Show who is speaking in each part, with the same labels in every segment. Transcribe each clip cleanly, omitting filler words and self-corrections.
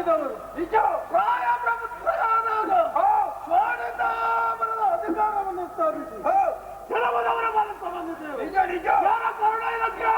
Speaker 1: ಮಾಡಿದವರು
Speaker 2: ನಿಜ. ಪ್ರಾಯ ಪ್ರಬುದ್ಧರಾದಾಗ ಸ್ವಾನಿಂದ ಅಧಿಕಾರವನ್ನು ಸ್ಥಾಪಿಸಿ ಕೆಲವದವರ ಮೂಲಕ ಬಂದಿದ್ದೇವೆ.
Speaker 1: ನಿಜ ನಿಜ.
Speaker 2: ಯಾರ ಕಾರಣ ಇದಕ್ಕೆ?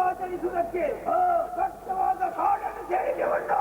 Speaker 2: ಆಚರಿಸುವುದಕ್ಕೆ ಕಷ್ಟವಾದ ಕಾಡನ್ನು ಸೇರಿಕೊಂಡು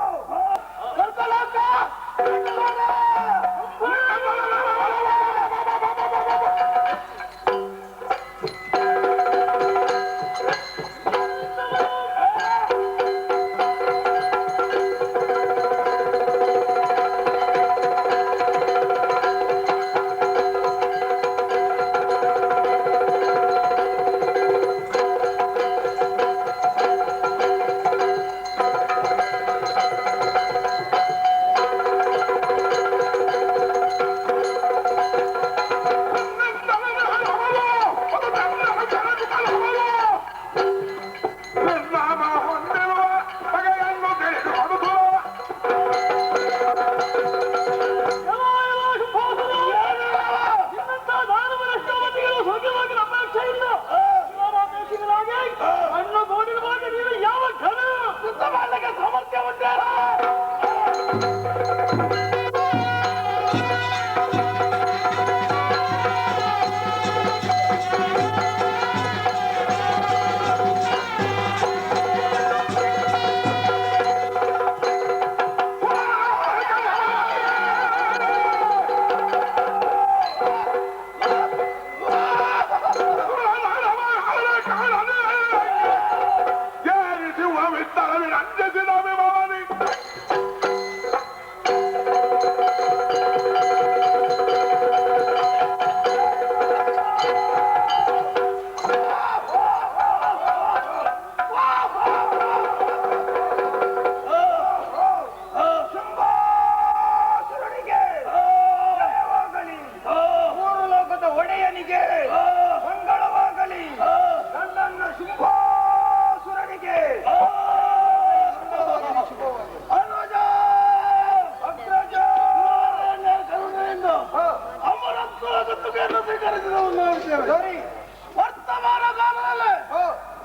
Speaker 2: ವರ್ತಮಾನ ಕಾಲದಲ್ಲಿ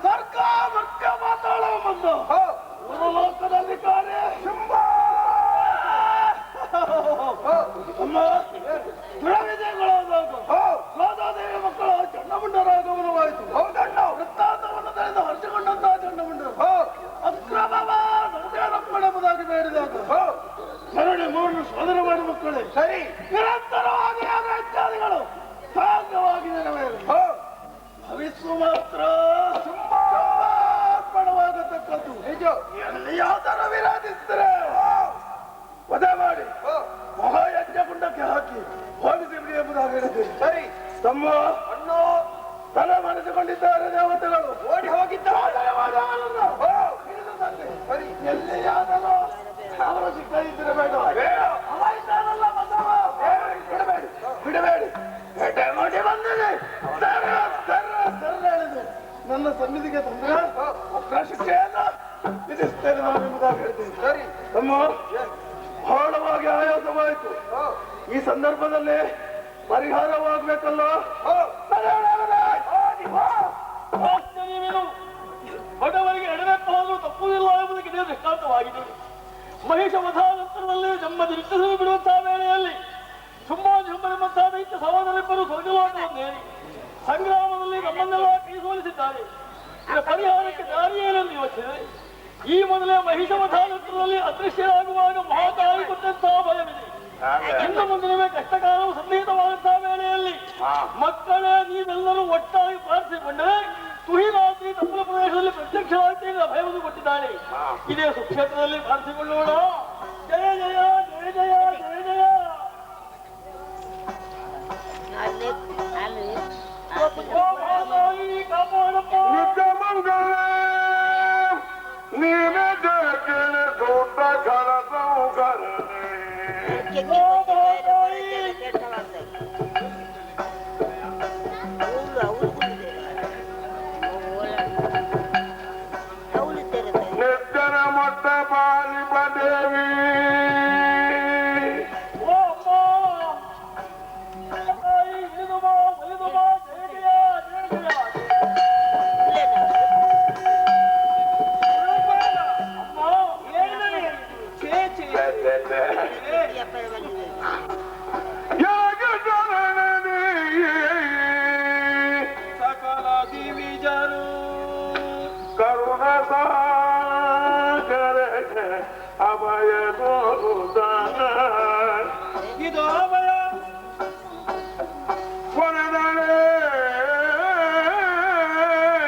Speaker 2: ಸರ್ಕಾರ ಮುಖ್ಯ ಮಾತಾಡುವ ಬಂದು ಲೋಕದಲ್ಲಿ ಕಾರ್ಯ ದುರವಿಜಯಗಳಾದಾಗ ಗೋದಾದೇವಿ ಮಕ್ಕಳು ಚಂಡಮುಂಡರಾಗಮನವಾಯಿತು. ವೃತ್ತಾಂತವನ್ನು ತಿಳಿದು ಹರ್ಷಗೊಂಡಂತಹ ಚಂಡಮುಂಡರು ಅಕ್ರಮವ ನಡೆಯಬೇಕೆಂಬುದಾಗಿ ಬೇಡಿದಾಗ ಸರಣಿ ಮೂರನ್ನು ಶೋಧನೆ ಮಾಡಿ ಮಕ್ಕಳೇ
Speaker 1: ಸರಿ
Speaker 2: ನಿರಂತರವಾಗಿ ಆದ ಇತ್ಯಾದಿಗಳು ಸಾಂಗವಾಗಿ ನೆರವೇರಿ ಭವಿಸ್ಸು ಮಾತ್ರ ಸಮರ್ಪಣವಾಗತಕ್ಕದ್ದು.
Speaker 1: ನಿಜ.
Speaker 2: ಎಲ್ಲಿಯಾದರೂ ವಿರೋಧಿಸಿದರೆ ವಧೆ ಮಾಡಿ ಮಹಾಯಜ್ಞ ಕುಂಡಕ್ಕೆ ಹಾಕಿ ಹೋಲಿಸಿ ಬಿಡಿ ಎಂಬುದಾಗಿ ಹೇಳಿದ್ದೇನೆ.
Speaker 1: ಸರಿ
Speaker 2: ತಮ್ಮ
Speaker 1: ಅಣ್ಣೋ
Speaker 2: ತಲೆ ಮರೆಸಿಕೊಂಡಿದ್ದಾರೆ ದೇವತೆಗಳು
Speaker 1: ಓಡಿ ಹೋಗಿದ್ದಾರೆ.
Speaker 2: ಸರಿ ಎಲ್ಲಿಯಾದರೂ ಅವರು ಸಿಕ್ಕದಿದ್ದರೆ ಬೇಡ ಅವಾಯ್ತಾನಲ್ಲ ಬಸವ ಬಿಡಬೇಡಿ ಬಿಡಬೇಡಿ ಬೇಟೆ ಮಾಡಿ ಬಂದಿದೆ ಹೇಳಿದೆ ನನ್ನ ಸನ್ನಿಧಿಗೆ ತಂದ್ರೆ ಅಕ್ರ ಶಿಕ್ಷೆಯನ್ನು ವಿಧಿಸ್ತೇನೆ ನಾನು ಎಂಬುದಾಗಿ ಹೇಳ್ತೀನಿ.
Speaker 1: ಸರಿ
Speaker 2: ತಮ್ಮ ಬಹಳವಾಗಿ ಆಯಾಸವಾಯಿತು. ಈ ಸಂದರ್ಭದಲ್ಲಿ ಪರಿಹಾರವಾಗಬೇಕಲ್ಲ.
Speaker 3: ಬಡವರಿಗೆ ಎಡವೆತ್ತಲಾದರೂ ತಪ್ಪುವುದಿಲ್ಲ ಎಂಬುದಕ್ಕೆ ಇದೇ ದೃಷ್ಟಾಂತವಾಗಿದೆ. ಮಹಿಷ ವಧಾನಂತರದಲ್ಲಿ ನಮ್ಮ ನಿರೀಕ್ಷಿಸಲು ಬಿಡುವಂತಹ ವೇಳೆಯಲ್ಲಿ ಶುಂಭಾಜುಂಬರೆಂಬಂತಹ ದೈತ್ಯ ಸಹೋದರಿಬ್ಬರು ಸ್ವರ್ಗಲೋಕವನ್ನೇರಿ ಸಂಗ್ರಾಮದಲ್ಲಿ ನಮ್ಮನ್ನೆಲ್ಲ ಕೈ ಸೋಲಿಸಿದ್ದಾರೆ. ಇದರ ಪರಿಹಾರಕ್ಕೆ ದಾರಿಯೇನೆಂದು ಯೋಚಿಸಿದೆ. ಈ ಮೊದಲೇ ಮಹಿಷವಧಾನದಲ್ಲಿ ಅದೃಶ್ಯರಾಗುವಾಗ ಮಹಾತಾಯಿ ಕೊಟ್ಟಂತಹ ಭಯವಿದೆ. ಇನ್ನು ಮುಂದಿನ ಕಷ್ಟಕಾಲವು ಸನ್ನಿಹಿತವಾದಂತಹ ವೇಳೆಯಲ್ಲಿ ಮಕ್ಕಳೇ ನೀವೆಲ್ಲರೂ ಒಟ್ಟಾಗಿ ಪ್ರಾರ್ಥಿಸಿಕೊಂಡರೆ ತುಹಿರಾತ್ರಿ ತಪ್ಪಲ ಪ್ರದೇಶದಲ್ಲಿ ಪ್ರತ್ಯಕ್ಷವಾಗ್ತೇನೆ ಭಯವನ್ನು ಕೊಟ್ಟಿದ್ದಾಳೆ. ಇದೇ ಸುಕ್ಷೇತ್ರದಲ್ಲಿ ಪ್ರಾರ್ಥಿಸಿಕೊಳ್ಳೋಣ. ಜಯ ಜಯ ಜಯ ಜಯ ಜಯ ಜಯ. ಕಾಪಾಡಪ್ಪ
Speaker 2: ನಿತ್ಯ ಮಂಗಳ ನೀನೆ ಜಗಣ ದೊಡ್ಡ ಘನ ಸೌಕರ್ಯ ನಿರ್ಜನ ಮೊಟ್ಟ ಪಾಲಿಪ ದೇವಿ ಕರುಣ ಸಾಗರ ಅಭಯ ಗೋದಾನ
Speaker 3: ಇದು ಅಭಯ
Speaker 2: ಕೊನೆದಳೆ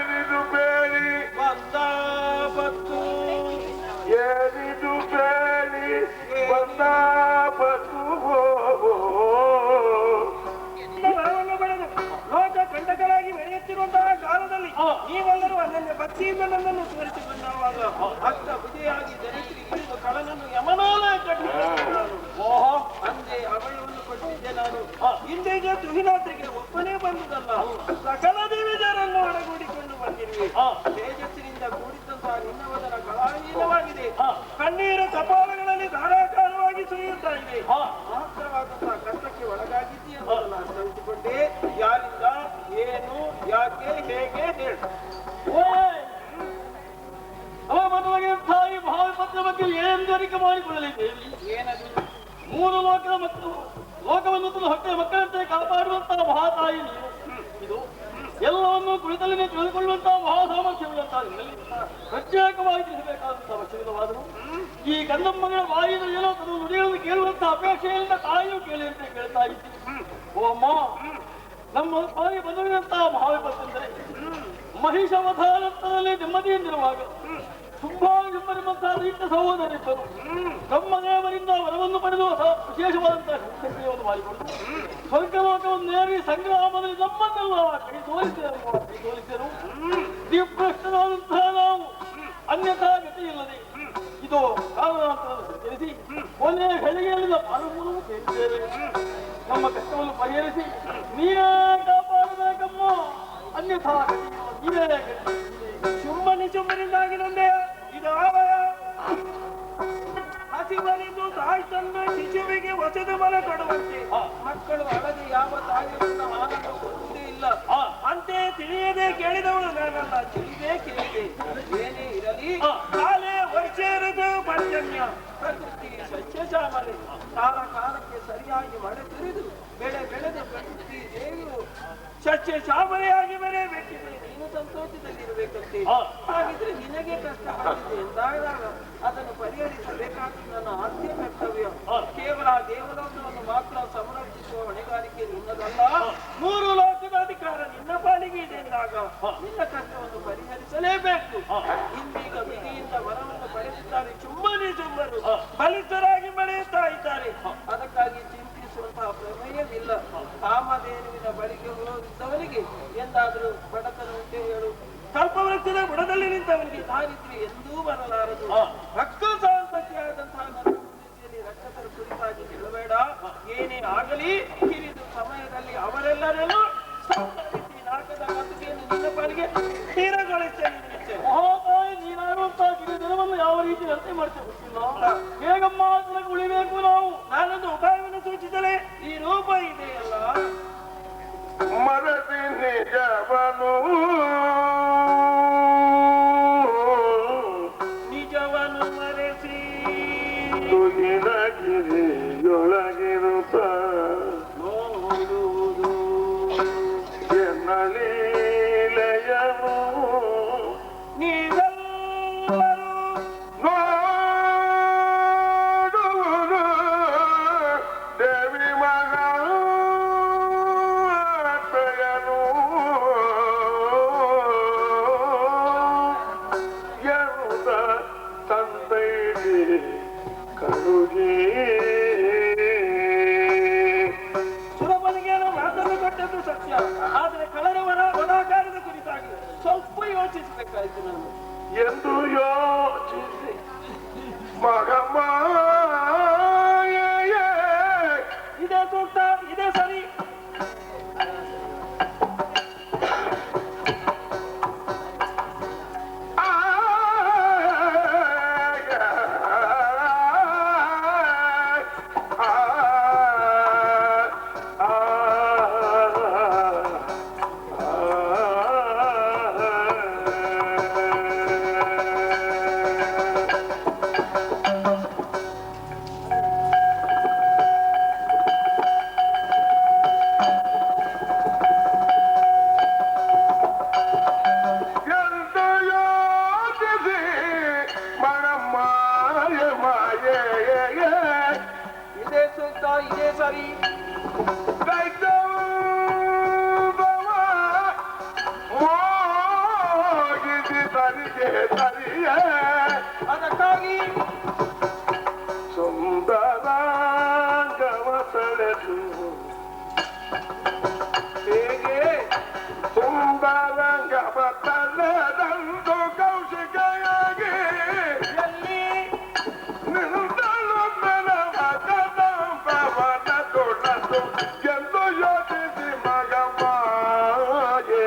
Speaker 2: ನಿದು ಬೇಡಿ
Speaker 3: ಬಂದಾಪತ್ತು
Speaker 2: ಏನಿದು ಬೇಡಿ ಬಂದಾಪತ್ತು
Speaker 3: ಲೋಕ ಕಂಟಕರಾಗಿ ಬೆಳೆಯುತ್ತಿರುವಂತಹ ಕಾಲದಲ್ಲಿ ನೀವೆಲ್ಲರೂ ಅನನ್ಯ ಭಕ್ತಿಯಿಂದ ನನ್ನನ್ನು ಸ್ಮರಿಸಿಕೊಂಡಾಗ ಅಷ್ಟ ಬುದ್ಧಿಯಾಗಿ ಜನರಿಗೆ ಇಳಿದು ಕಳನನ್ನು ಯಮನಾಲಯ ಕಟ್ಟಿಕೊಂಡು ಓಹೋ ಅಂದೆ ಅಭಯವನ್ನು ಕೊಟ್ಟಿದ್ದೆ ನಾನು. ಇಂದಿಗೆ ತುಹಿರಾತ್ರಿಗೆ ಒಬ್ಬನೇ ಬಂದುದಲ್ಲ, ಸಕಲ ದಿವಿಜರನ್ನು ಒಳಗೂಡಿಕೊಂಡು ಬಂದಿರುವೆ. ತೇಜಸ್ಸಿನಿಂದ ಕೂಡಿದ್ದಂತಹ ನಿನ್ನವದನ ಕಲಾಹೀನವಾಗಿದೆ. ಕಣ್ಣೀರು ಕಪಾಲಗಳಲ್ಲಿ ಧಾರಾಕಾರವಾಗಿ ಸುರಿಯುತ್ತಾ ಇದೆ. ಮಾತ್ರವಾದಂತಹ ಕಷ್ಟಕ್ಕೆ ಒಳಗಾಗಿದ್ದೀಯೆಂದು ನಾನು ತಿಳಿದುಕೊಂಡೆ. ಯಾರಿಂದ, ಏನು, ಯಾಕೆ, ಹೇಗೆ ಹೇಳು. ತಾಯಿ ಮಹಾವಿಪತ್ತಿನ ಬಗ್ಗೆ ಏನೆಂದು ಅರಿಕೆ ಮಾಡಿಕೊಳ್ಳಲಿದ್ದೇವೆ. ಏನದು? ಮೂರು ಲೋಕದ ಮತ್ತು ಲೋಕವನ್ನು ಹೊಟ್ಟೆ ಮಕ್ಕಳಂತೆ ಕಾಪಾಡುವಂತಹ ಮಹಾತಾಯಿ ನೀನು. ಇದು ಎಲ್ಲವನ್ನು ಕುಳಿತಲ್ಲಿನೇ ತಿಳಿದುಕೊಳ್ಳುವಂತಹ ಮಹಾ ಸಾಮರ್ಥ್ಯವುಳ್ಳಂತಹ ಪ್ರತ್ಯೇಕವಾಗಿ ತಿಳಿಸಬೇಕಾದಂತಹ ಅವಶ್ಯಕವಾದರು. ಈ ಗಂಧಮ್ಮಗಳ ಬಾಯಿದ ಏನೋ ತನ್ನ ನುಡಿಗಳನ್ನು ಕೇಳುವಂತಹ ಅಪೇಕ್ಷೆಯಿಂದ ತಾಯಿಯು ಕೇಳಿದಂತೆ ಕೇಳ್ತಾ ಇದ್ದೀನಿ. ಓ ಅಮ್ಮ, ನಮ್ಮ ಬಾಯಿ ಬಂದಿರುವಂತಹ ಮಹಾವಿಪತ್ತೆಂದರೆ ಮಹಿಷವಧಾನದಲ್ಲಿ ನೆಮ್ಮದಿಯಿಂದಿರುವಾಗ ಶುಂಭಾಜುಂಬರೆಂಬಂತಹ ದೈತ್ಯ ಸಹೋದರಿಬ್ಬರು ಬ್ರಹ್ಮದೇವರಿಂದ ವರವನ್ನು ಪಡೆದು ವಿಶೇಷವಾದಂತಹ ಶಕ್ತಿಯನ್ನು ಮಾಡಿಕೊಂಡು ಸ್ವರ್ಗಲೋಕವನ್ನೇರಿ ಸಂಗ್ರಾಮದಲ್ಲಿ ನಮ್ಮನ್ನೆಲ್ಲ ಕೈ ಸೋಲಿಸಿದರು. ದಿವ್ಯಭ್ರಷ್ಟರಾದಂತಹ ನಾವು ಅನ್ಯಥಾ ಗತಿಯಿಲ್ಲದೆ ಇದು ಕಾರಣಾಂತರವನ್ನು ತಿಳಿಸಿ ಕೊನೆಯ ಘಳಿಗೆಯಲ್ಲಿನ ಪಾಲುಗಳನ್ನು ಸೇರಿದ್ದೇವೆ. ನಮ್ಮ ಕಷ್ಟವನ್ನು ಪರಿಹರಿಸಿ ನೀವೇ ಕಾಪಾಡಬೇಕಮ್ಮ, ಅನ್ಯಥಾ ನೀವೇ ಸುಮ್ಮನೆ ಸುಮ್ಮನಿಂದಾಗಿ ನಂದೆ ಇದು ಆವಯ ಹಸಿವನಿಂದು ತಾಯಿ ತನ್ನ ಶಿಶುವಿಗೆ ಹೊಸದ ಮಲ ಕೊಡುವಂತೆ ಮಕ್ಕಳು ಅಳದೆ ಯಾವ ತಾಯಿಯಿಂದ ಆನಂದ ಕೊಡುವುದೇ ಇಲ್ಲ. ಅಂತೆ ತಿಳಿಯದೆ ಕೇಳಿದವಳು ನಾನಲ್ಲ, ತಿಳಿದೇ ಕೇಳಿದೆ. ಏನೇ ಇರಲಿ ಕಾಲೇ ವರ್ಷೇರದು ಪರ್ಜನ್ಯ ಪ್ರಕೃತಿ ಸಸ್ಯಶ್ಯಾಮಲೆ ಕಾಲ ಕಾಲಕ್ಕೆ ಸರಿಯಾಗಿ ಮಳೆ ಸುರಿದು ಬೆಳೆ ಬೆಳೆದ ಪ್ರಕೃತಿ ದೇವಿಯು ಸಸ್ಯ ಶ್ಯಾಮಲೆಯಾಗಿ ಬೆಳೆಯಬೇಕಿದೆ. ನೀನು ಸಂತೋಷದಲ್ಲಿರಬೇಕಂತೆ. ಹಾಗಿದ್ರೆ ನಿನಗೆ ಕಷ್ಟ ಬಂದಿದೆ ಎಂದಾಗ ಅದನ್ನು ಪರಿಹರಿಸಬೇಕಾದ ನನ್ನ ಆದ್ಯ ಕರ್ತವ್ಯ. ಕೇವಲ ದೇವಲೋಕವನ್ನು ಮಾತ್ರ ಸಂರಕ್ಷಿಸುವ ಹೊಣೆಗಾರಿಕೆ ನಿನ್ನದಲ್ಲ, ಮೂರು ಲೋಕದ ಅಧಿಕಾರ ನಿನ್ನ ಪಾಲಿಗೆ ಇದೆ ಎಂದಾಗ ನಿನ್ನ ಕಷ್ಟವನ್ನು ಪರಿಹರಿಸಲೇಬೇಕು. ಇಂದೀಗ ವಿಧಿಯಿಂದ ವರವನ್ನು ಪಡೆದಿದ್ದಾರೆ ಚುಂಬರು ಬಲಿಷ್ಠರಾಗಿ ಬೆಳೆಯುತ್ತಾ ಇದ್ದಾರೆ. ಅದಕ್ಕಾಗಿ ಚಿಂತಿಸುವಂತಹ ಪ್ರಮೇಯವಿಲ್ಲ. ಕಾಮಧೇನುವಿನ ಬಳಿಗೆ ಹೋಗಿದ್ದವನಿಗೆ ಎಂದಾದರೂ ಬಡತನ ಉಂಟೆ ಹೇಳು. ಕಲ್ಪವೃಕ್ಷದ ಬುಡದಲ್ಲಿ ನಿಂತವನಿಗೆ ದಾರಿದ್ರ್ಯ ಎಂದೂ ಬರಲಾರದು. ರಕ್ತ ಸಾಂತಕ್ಕಿಯಾದಂತಹ ನನ್ನ ರೀತಿಯಲ್ಲಿ ರಕ್ತದ ಕುರಿತಾಗಿ ಹೇಳಬೇಡ. ಏನೇ ಆಗಲಿ ಕಿರಿದು ಸಮಯದಲ್ಲಿ ಅವರೆಲ್ಲರೆಲ್ಲೂ ನಾಟದ ಮಾತುಕೆಯನ್ನು ನಿನ್ನ ಪಾಲಿಗೆ ತೀರಗೊಳಿಸ್ತೇನೆ. ಮಹಾತಾಯಿ ನೀನಾಗುವಂತಹ ಕಿರಿದಿನವನ್ನು ಯಾವ ರೀತಿ ವ್ಯವಸ್ಥೆ ಮಾಡ್ತೇವೆ ಗೊತ್ತಿಲ್ಲ. ಹೇಗಮ್ಮ ಅದಕ್ಕೆ ಉಳಿಬೇಕು ನಾವು? ನಾನೊಂದು ಉಪಾಯವನ್ನು ಸೂಚಿಸಲೇ. ಈ ರೂಪ ಇದೆಯಲ್ಲ
Speaker 2: ಮರದಿ ನಿಜವನು
Speaker 3: ನೀ
Speaker 2: ಮುಗಿನ ಗಿರಿಯೊಳಗಿರುತ್ತ
Speaker 3: ನೋಡುವುದು
Speaker 2: ಎನ್ನಲೀಲೆಯನು
Speaker 3: ನೀವೆಲ್ಲರೂ
Speaker 2: ನೋಡುವುದು ದೇವಿ ಮಹಾತ್ಮೆಯನು ಎನ್ನುತ್ತ ತಂದೆಗೆ ಕರುಗಿ
Speaker 3: ಸುರಬನಿಗೆ ಮಾತನ್ನು ಕೊಟ್ಟದ್ದು ಸತ್ಯ, ಆದರೆ ಕಳರವರ ವನಾಕಾರದ ಕುರಿತಾಗಿ ಸ್ವಲ್ಪ ಯೋಚಿಸಬೇಕಾಯ್ತು ನಾನು
Speaker 2: ಎಂದು ಯೋಚಿಸಿ ಮಗಮ್ಮ
Speaker 3: ಇದೇ ಸೂಕ್ತ, ಇದೇ ಸರಿ. ಇದೇ ಸೂಕ್ತ, ಇದೇ ಸರಿ. ಅದಕ್ಕಾಗಿ
Speaker 2: ಸುಂದರಾಂಗವ ಸೆಳೆದು
Speaker 3: ಹೇಗೆ
Speaker 2: ಸುಂದರಾಂಗವ ತಲೆದಂದು ಕೌಶಿಕೆಯಾಗಿ
Speaker 3: ಎಲ್ಲಿ
Speaker 2: ನಿಂತಳು ಬೆಳವ ಕದಂಬವನ ತೊಡಲು ಎಂದು ಯೋಚಿಸಿ ಮಗಮ್ಮಾಗೆ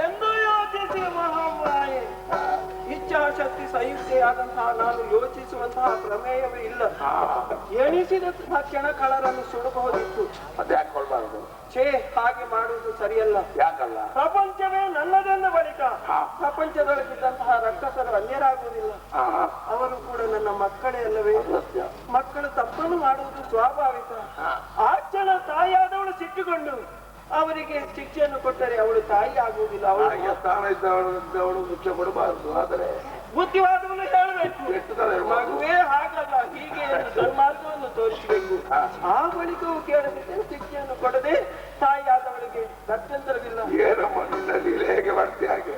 Speaker 3: ಎಂದು ಯೋಚಿಸಿ ಮಹಾಮಾಯೆ. ಇಚ್ಛಾಶಕ್ತಿ ಸಂಯುಕ್ತೆಯಾದಂತಹ ನಾನು ಯೋಚಿಸುವಂತಹ ಪ್ರಮೇಯವೇ ಇಲ್ಲ. ಎಣಿಸಿದ ಕ್ಷಣ ಕಳರನ್ನು ಸುಡಬಹುದಿತ್ತು.
Speaker 2: ಅದೇ ಹಾಕೊಳ್ಬಾರ್ದು.
Speaker 3: ಛೇ, ಹಾಗೆ ಮಾಡುವುದು ಸರಿಯಲ್ಲ.
Speaker 2: ಯಾಕಲ್ಲ?
Speaker 3: ಪ್ರಪಂಚವೇ ನನ್ನದೆಂದ ಬಳಿಕ ಪ್ರಪಂಚದೊಳಗಿದ್ದಂತಹ ರಕ್ಕಸರು ಅನ್ಯರಾಗುವುದಿಲ್ಲ. ಅವರು ಕೂಡ ನನ್ನ ಮಕ್ಕಳೇ ಅಲ್ಲವೇ? ಮಕ್ಕಳು ತಪ್ಪನ್ನು ಮಾಡುವುದು ಸ್ವಾಭಾವಿಕ. ಆ ಕ್ಷಣ ತಾಯಿಯಾದವಳು ಸಿಟ್ಟಿಕೊಂಡು ಅವರಿಗೆ ಶಿಕ್ಷೆಯನ್ನು ಕೊಟ್ಟರೆ ಅವಳು ತಾಯಿ ಆಗುವುದಿಲ್ಲ. ಅವಳು
Speaker 2: ಸ್ಥಾನ ಇದ್ದವಳು ಮುಖ್ಯ ಕೊಡಬಾರದು. ಆದರೆ
Speaker 3: ಬುದ್ಧಿವಾದವನ್ನು ಹೇಳಬೇಕು. ಮಗುವೇ ಹಾಗಲ್ಲ, ಹೀಗೆ ದುರ್ಮಾರ್ಗವನ್ನು ತೋರಿಸಬೇಕು. ಆ ಬಳಿಕವೂ ಕೇಳದಿದ್ದರೆ ಶಿಕ್ಷೆಯನ್ನು ಕೊಡದೆ ತಾಯಿಯಾದವಳಿಗೆ ಗತ್ಯಂತರವಿಲ್ಲ.
Speaker 2: ಏನಮ್ಮ ನಿನ್ನಲ್ಲಿ ಹೇಗೆ ಮಾಡ್ತೀಯ ಹಾಗೆ?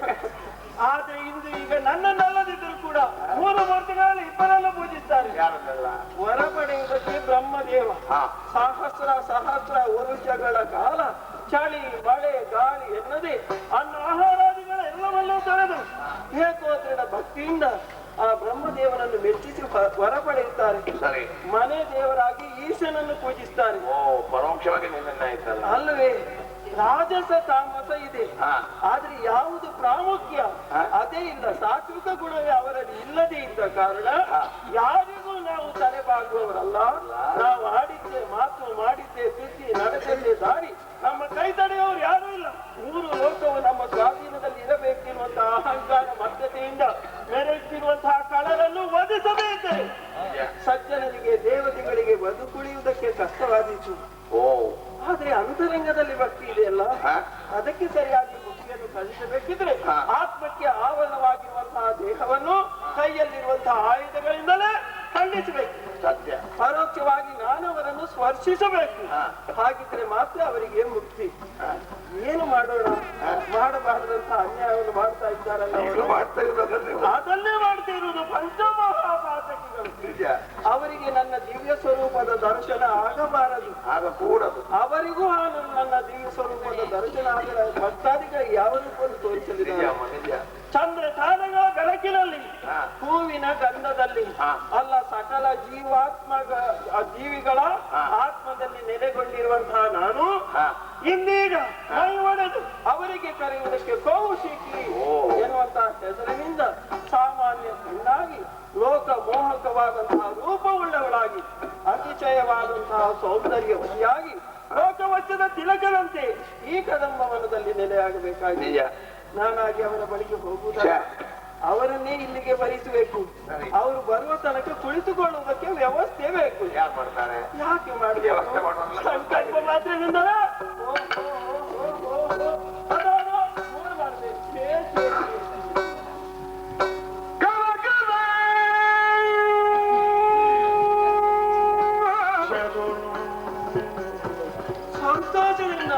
Speaker 3: ಆದ್ರೆ ಇಂದು ಈಗ ನನ್ನನ್ನಲ್ಲದಿದ್ದರೂ ಕೂಡ 3 ಮೂರ್ತಿಗಳಲ್ಲಿ ಇಬ್ಬರನ್ನು ಪೂಜಿಸ್ತಾರೆ.
Speaker 2: ಯಾರನ್ನೆಲ್ಲ?
Speaker 3: ವರ ಪಡೆಯುವುದಕ್ಕೆ ಬ್ರಹ್ಮದೇವ ಸಹಸ್ರ ವರುಷಗಳ ಕಾಲ ಚಳಿ ಮಳೆ ಗಾಳಿ ಎನ್ನದೆ ಅನ್ನ ಆಹಾರಾದಿಗಳ ಎಲ್ಲವನ್ನೂ ತೊರೆದು ಏಕೋದೃಢ ಭಕ್ತಿಯಿಂದ ಆ ಬ್ರಹ್ಮದೇವನನ್ನು ಮೆಚ್ಚಿಸಿ ವರ ಪಡೆಯುತ್ತಾರೆ.
Speaker 2: ಸರಿ.
Speaker 3: ಮನೆ ದೇವರಾಗಿ ಈಶನನ್ನು ಪೂಜಿಸ್ತಾರೆ.
Speaker 2: ಓ, ಪರೋಕ್ಷವಾಗಿ ನಿನ್ನ
Speaker 3: ಅಲ್ಲವೇ? ರಾಜಸ ತಾಮಸ ಇದೆ, ಆದ್ರೆ ಯಾವುದು ಪ್ರಾಮುಖ್ಯ ಅದೇ ಇಲ್ಲ. ಸಾತ್ವಿಕ ಗುಣವೇ ಅವರಲ್ಲಿ ಇಲ್ಲದೆ ಇದ್ದ ಕಾರಣ ಯಾರಿಗೂ ನಾವು ತಲೆಬಾಗುವವರಲ್ಲ. ನಾವು ಆಡಿದ್ದೆ ಮಾತು, ಮಾಡಿದ್ದೆ ಸುದ್ದಿ, ನಡೆದದ್ದೇ ದಾರಿ. ನಮ್ಮ ಕೈ ತಡೆಯವರು ಯಾರೂ ಇಲ್ಲ. 3 ಲೋಕವು ನಮ್ಮ ಸ್ವಾಧೀನದಲ್ಲಿ ಇರಬೇಕೆನ್ನುವಂತಹ ಅಹಂಕಾರ ಮತ್ತತೆಯಿಂದ ಮೆರೆಯುತ್ತಿರುವಂತಹ ಕಳರನ್ನು ವಧಿಸಬೇಕು. ಸಜ್ಜನರಿಗೆ ದೇವತೆಗಳಿಗೆ ಬದುಕುಳಿಯುವುದಕ್ಕೆ ಕಷ್ಟವಾದೀತು. ಆದ್ರೆ ಅಂತರಂಗದಲ್ಲಿ ಭಕ್ತಿ ಇದೆಯಲ್ಲ, ಅದಕ್ಕೆ ಸರಿಯಾಗಿ ಮುಕ್ತಿಯನ್ನು ಕಲಿಸಬೇಕಿದ್ರೆ ಆತ್ಮಕ್ಕೆ ಆವರಣವಾಗಿರುವಂತಹ ದೇಹವನ್ನು ಕೈಯಲ್ಲಿರುವಂತಹ ಆಯುಧಗಳಿಂದಲೇ ಖಂಡಿಸಬೇಕು.
Speaker 2: ಸತ್ಯ.
Speaker 3: ಪರೋಕ್ಷವಾಗಿ ನಾನು ಅವರನ್ನು ಸ್ಪರ್ಶಿಸಬೇಕು. ಹಾಗಿದ್ರೆ ಮಾತ್ರ ಅವರಿಗೆ ಮುಕ್ತಿ. ಏನು ಮಾಡೋಣ? ಮಾಡಬಾರದಂತಹ ಅನ್ಯಾಯವನ್ನು ಮಾಡ್ತಾ ಇದ್ದಾರಲ್ಲ ಅವರು. ಅದನ್ನೇ ಮಾಡ್ತಾ ಇರುವುದು ಪಂಚಮಹಾಪಾತಕಿಗಳು. ಅವರಿಗೆ ನನ್ನ ದಿವ್ಯ ಸ್ವರೂಪದ ದರ್ಶನ ಆಗಬಾರದು,
Speaker 2: ಆಗಕೂಡದು.
Speaker 3: ಅವರಿಗೂ ನನ್ನ ದಿವ್ಯ ಸ್ವರೂಪದ ದರ್ಶನ ಆಗಲ ಭಕ್ತಾದಿಗಳಿಗೆ ಯಾವ ರೂಪವನ್ನು ತೋರಿಸಲಿಲ್ಲ. ಚಂದ್ರ ಚಾರಗಳ ಬೆಳಕಿನಲ್ಲಿ ಹೂವಿನ ಹೂವಿನ ಗಂಧದಲ್ಲಿ ಅಲ್ಲ ಸಕಲ ಜೀವಿಗಳ ಆತ್ಮದಲ್ಲಿ ನೆಲೆಗೊಂಡಿರುವಂತಹ ನಾನು ಇಂದೀಗ ಮೈ ಒಡೆದು ಅವರಿಗೆ ಕರೆಯುವುದಕ್ಕೆ ಕೌಶಿಕಿ ಎನ್ನುವಂತಹ ಹೆಸರಿನಿಂದ ಸಾಮಾನ್ಯ ಹೆಣ್ಣಾಗಿ ಲೋಕ ಮೋಹಕವಾದಂತಹ ರೂಪವುಳ್ಳವಳಾಗಿ ಅತಿಶಯವಾದಂತಹ ಸೌಂದರ್ಯವತಿಯಾಗಿ ಲೋಕವಚ್ಚದ ತಿಲಕದಂತೆ ಈ ಕದಂಬವನದಲ್ಲಿ ನೆಲೆಯಾಗಬೇಕಾಗಿದೆ. ನಾನಾಗಿ ಅವರ ಬಳಿಗೆ ಹೋಗುವುದಲ್ಲ, ಅವರನ್ನೇ ಇಲ್ಲಿಗೆ ಬರಿಸಬೇಕು. ಅವರು ಬರುವ ತನಕ ಕುಳಿತುಕೊಳ್ಳುವುದಕ್ಕೆ ವ್ಯವಸ್ಥೆ ಬೇಕು. ಯಾಕೆ ಮಾಡಬೇಕು? ಸಂಕಲ್ಪ ಮಾತ್ರದಿಂದಲ ಸಂತೋಷದಿಂದ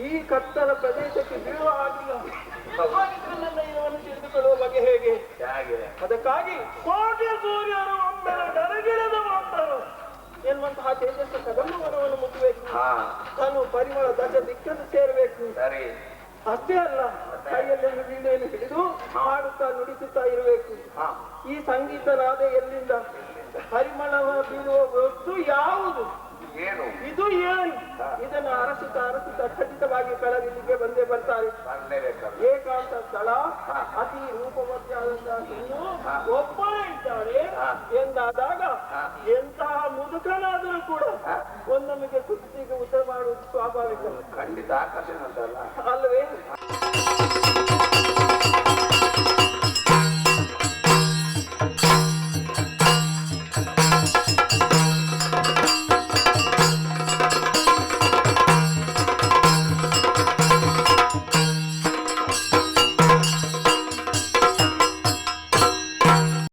Speaker 3: ಈ ಕತ್ತಲ ಪ್ರದೇಶಕ್ಕೆ ಬೀಳುವ ಆಗಿಲ್ಲ. ತಿಳಿದುಕೊಳ್ಳುವ ಬಗೆ ಹೇಗೆ? ಅದಕ್ಕಾಗಿ ಕೋಟಿ ಸೂರ್ಯರು ಒಮ್ಮೆಲೆ ನನಗಿಳಿದು ಬಂದರು ಎನ್ನುವಂತಹ ತೇಜಸ್ಸ ಕದಂಬವನವನ್ನು ಮುಟ್ಟಬೇಕು. ತಾನು ಪರಿಮಳ ದಶ ದಿಕ್ಕನ್ನು ಸೇರಬೇಕು. ಅಷ್ಟೇ ಅಲ್ಲ, ಕೈಯಲ್ಲಿ ವೀಣೆಯನ್ನು ಹಿಡಿದು ಹಾಡುತ್ತಾ ನುಡಿಸುತ್ತಾ ಇರಬೇಕು. ಈ ಸಂಗೀತ ನಾದ ಎಲ್ಲಿಂದ ಪರಿಮಳವ ಬೀಳುವ ವಸ್ತು ಯಾವುದು? ಇದು ಏನು? ಇದನ್ನು ಅರಸುತ್ತಾ ಖಂಡಿತವಾಗಿ ಕಳವಿಲ್ಲಿಗೆ ಬಂದೇ ಬರ್ತಾರೆ. ಏಕಾಂತ ಸ್ಥಳ, ಅತಿ ರೂಪವತಿಯಾದಂತಹ ಹೆಣ್ಣು ಒಬ್ಬಳೇ ಇದ್ದಾಳೆ ಎಂದಾದಾಗ ಎಂತಹ ಮುದುಕನಾದರೂ ಕೂಡ ಒಂದೊಮ್ಮೆಗೆ ಕುತ್ತಿಗೆ ಉತ್ತರ ಮಾಡುವುದು ಸ್ವಾಭಾವಿಕ.
Speaker 1: ಖಂಡಿತ ಆಕರ್ಷಣೆ ಉಂಟಲ್ಲ.